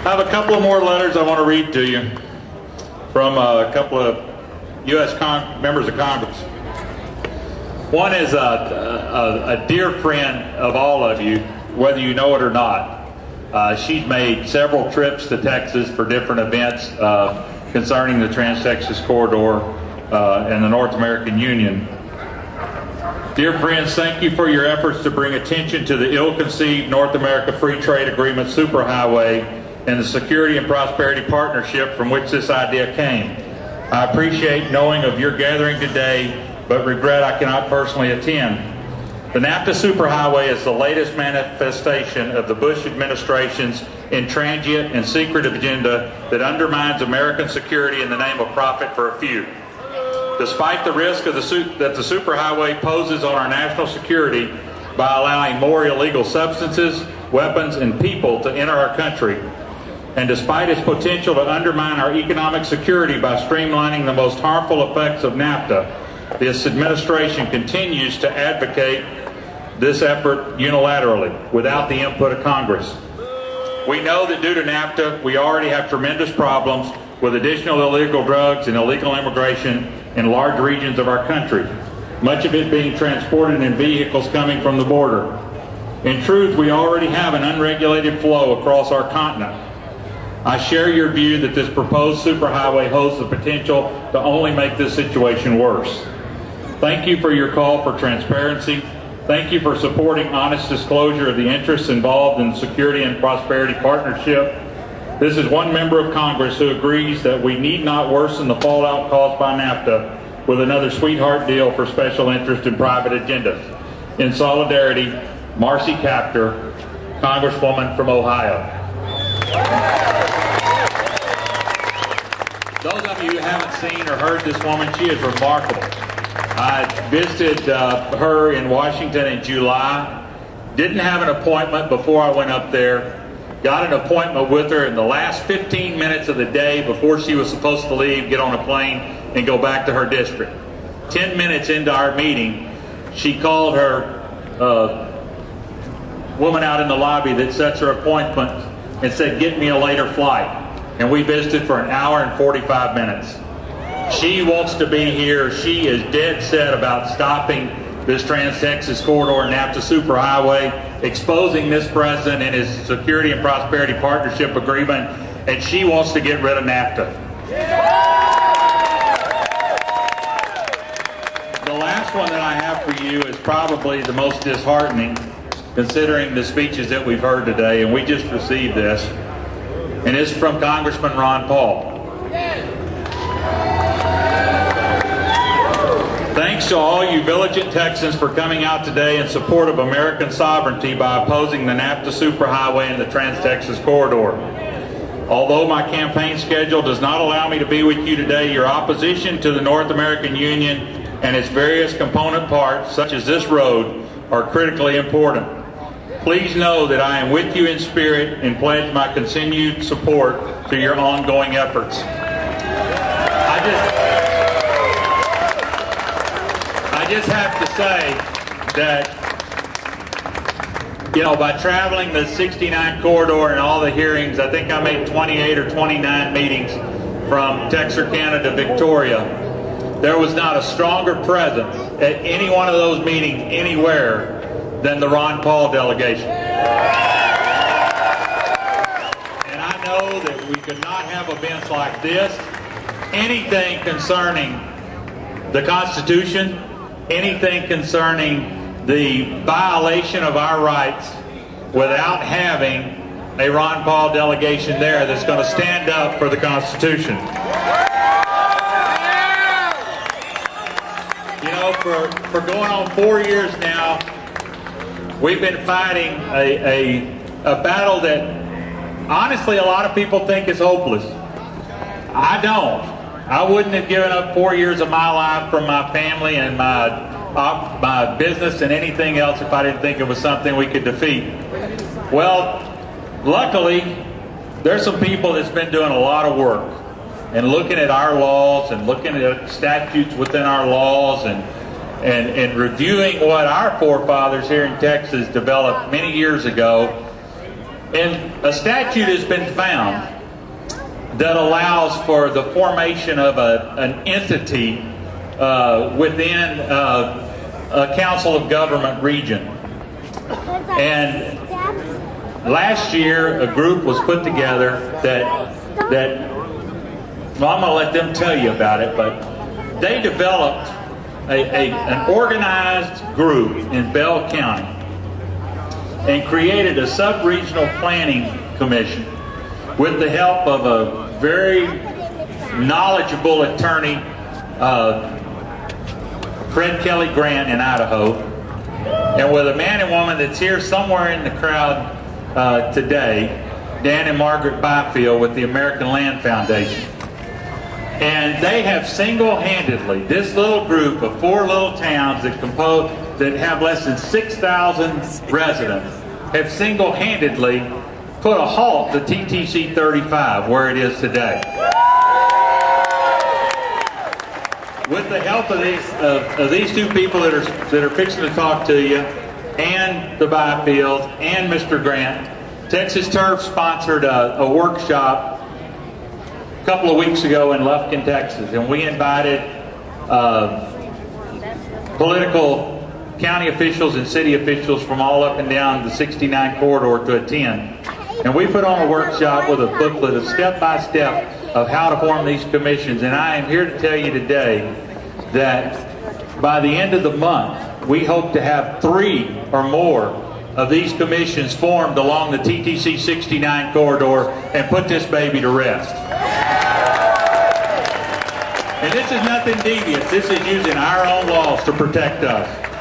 I have a couple of more letters I want to read to you from a couple of U.S. members of Congress. One is a dear friend of all of you, whether you know it or not. She's made several trips to Texas for different events concerning the Trans-Texas Corridor and the North American Union. Dear friends, thank you for your efforts to bring attention to the ill-conceived North America Free Trade Agreement Superhighway and the Security and Prosperity Partnership from which this idea came. I appreciate knowing of your gathering today, but regret I cannot personally attend. The NAFTA Superhighway is the latest manifestation of the Bush administration's intransient and secret agenda that undermines American security in the name of profit for a few. Despite the risk of that the superhighway poses on our national security by allowing more illegal substances, weapons, and people to enter our country, and despite its potential to undermine our economic security by streamlining the most harmful effects of NAFTA, this administration continues to advocate this effort unilaterally without the input of Congress. We know that due to NAFTA, we already have tremendous problems with additional illegal drugs and illegal immigration in large regions of our country, much of it being transported in vehicles coming from the border. In truth, we already have an unregulated flow across our continent. I share your view that this proposed superhighway holds the potential to only make this situation worse. Thank you for your call for transparency. Thank you for supporting honest disclosure of the interests involved in the Security and Prosperity Partnership. This is one member of Congress who agrees that we need not worsen the fallout caused by NAFTA with another sweetheart deal for special interest and private agendas. In solidarity, Marcy Kaptur, Congresswoman from Ohio. Those of you who haven't seen or heard this woman, she is remarkable. I visited her in Washington in July. Didn't have an appointment before I went up there. Got an appointment with her in the last 15 minutes of the day before she was supposed to leave, get on a plane, and go back to her district. 10 minutes into our meeting, she called her woman out in the lobby that sets her appointment and said, "Get me a later flight." And we visited for an hour and 45 minutes. She wants to be here. She is dead set about stopping this Trans-Texas Corridor NAFTA Superhighway, exposing this president and his Security and Prosperity Partnership Agreement, and she wants to get rid of NAFTA. The last one that I have for you is probably the most disheartening, considering the speeches that we've heard today, and we just received this, and it's from Congressman Ron Paul. Thanks to all you vigilant Texans for coming out today in support of American sovereignty by opposing the NAFTA Superhighway and the Trans-Texas Corridor. Although my campaign schedule does not allow me to be with you today, your opposition to the North American Union and its various component parts, such as this road, are critically important. Please know that I am with you in spirit and pledge my continued support to your ongoing efforts. I just have to say that, you know, by traveling the 69 corridor and all the hearings, I think I made 28 or 29 meetings from Texarkana to Victoria. There was not a stronger presence at any one of those meetings anywhere than the Ron Paul delegation. And I know that we could not have events like this. Anything concerning the Constitution, anything concerning the violation of our rights without having a Ron Paul delegation there that's going to stand up for the Constitution. You know, for going on 4 years now, we've been fighting a battle that honestly a lot of people think is hopeless. I don't. I wouldn't have given up 4 years of my life from my family and my business and anything else if I didn't think it was something we could defeat. Well, luckily, there's some people that's been doing a lot of work and looking at our laws and looking at statutes within our laws and reviewing what our forefathers here in Texas developed many years ago And a statute has been found that allows for the formation of an entity within a council of government region. And last year, a group was put together that well, I'm going to let them tell you about it, but they developed an organized group in Bell County and created a sub-regional planning commission with the help of a very knowledgeable attorney, Fred Kelly Grant in Idaho, and with a man and woman that's here somewhere in the crowd today, Dan and Margaret Byfield with the American Land Foundation. And they have single-handedly, this little group of 4 little towns that have less than 6,000 residents, have single-handedly put a halt to TTC 35 where it is today. With the help of these 2 people that are fixing to talk to you, and the Byfields, and Mr. Grant, Texas Turf sponsored a workshop a couple of weeks ago in Lufkin, Texas, and we invited political county officials and city officials from all up and down the 69 corridor to attend. And we put on a workshop with a booklet of step-by-step of how to form these commissions. And I am here to tell you today that by the end of the month, we hope to have 3 or more of these commissions formed along the TTC 69 corridor and put this baby to rest. And this is nothing devious. This is using our own laws to protect us.